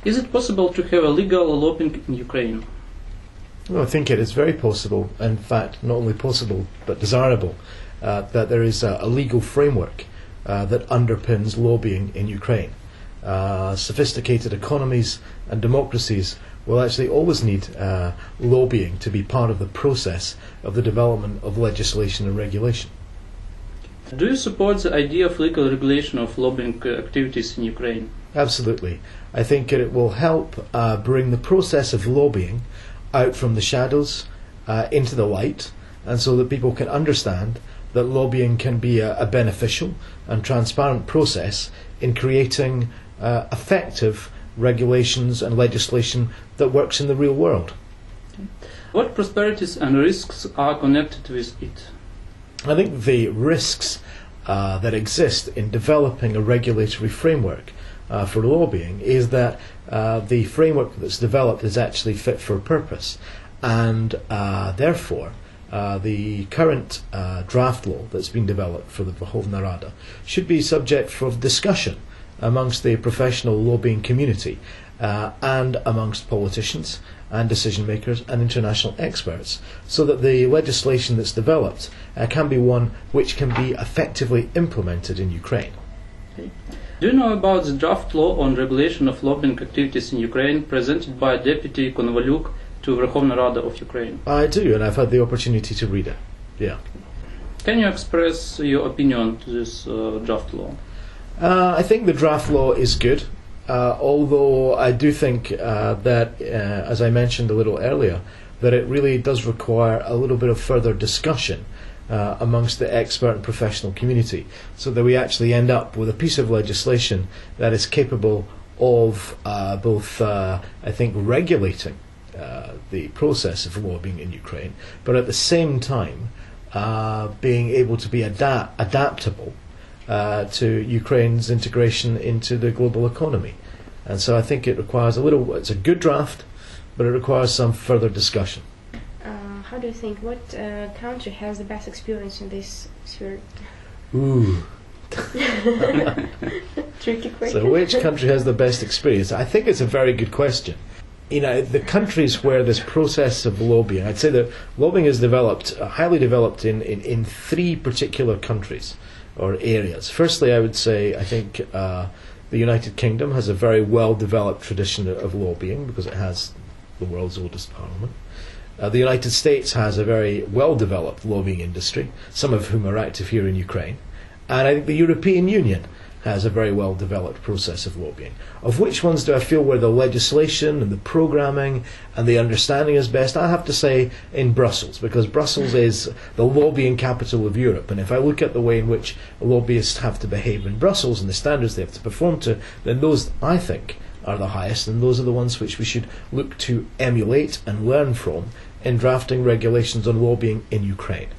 Is it possible to have a legal lobbying in Ukraine? Well, I think it is very possible, in fact, not only possible, but desirable, that there is a legal framework that underpins lobbying in Ukraine. Sophisticated economies and democracies will actually always need lobbying to be part of the process of the development of legislation and regulation. Do you support the idea of legal regulation of lobbying activities in Ukraine? Absolutely. I think it will help bring the process of lobbying out from the shadows into the light, and so that people can understand that lobbying can be a beneficial and transparent process in creating effective regulations and legislation that works in the real world. What prosperities and risks are connected with it? I think the risks that exist in developing a regulatory framework for lobbying is that the framework that's developed is actually fit for purpose, and therefore the current draft law that's been developed for the Verkhovna Rada should be subject for discussion amongst the professional lobbying community and amongst politicians and decision makers and international experts, so that the legislation that's developed can be one which can be effectively implemented in Ukraine. Okay. Do you know about the draft law on regulation of lobbying activities in Ukraine presented by Deputy Konovalyuk to Verkhovna Rada of Ukraine? I do, and I've had the opportunity to read it. Yeah. Can you express your opinion to this draft law? I think the draft law is good, although I do think that, as I mentioned a little earlier, that it really does require a little bit of further discussion amongst the expert and professional community, so that we actually end up with a piece of legislation that is capable of both, I think, regulating the process of lobbying in Ukraine, but at the same time being able to be adaptable to Ukraine's integration into the global economy. And so I think it requires it's a good draft, but it requires some further discussion. How do you think, what country has the best experience in this sphere? Ooh. Tricky question. So which country has the best experience? I think it's a very good question. You know, the countries where this process of lobbying, I'd say that lobbying is developed, highly developed in three particular countries or areas. Firstly, I would say, I think the United Kingdom has a very well-developed tradition of lobbying because it has the world's oldest parliament. The United States has a very well-developed lobbying industry, some of whom are active here in Ukraine. And I think the European Union has a very well-developed process of lobbying. Of which ones do I feel where the legislation and the programming and the understanding is best? I have to say in Brussels, because Brussels is the lobbying capital of Europe. And if I look at the way in which lobbyists have to behave in Brussels and the standards they have to perform to, then those, I think, are the highest, and those are the ones which we should look to emulate and learn from in drafting regulations on lobbying in Ukraine.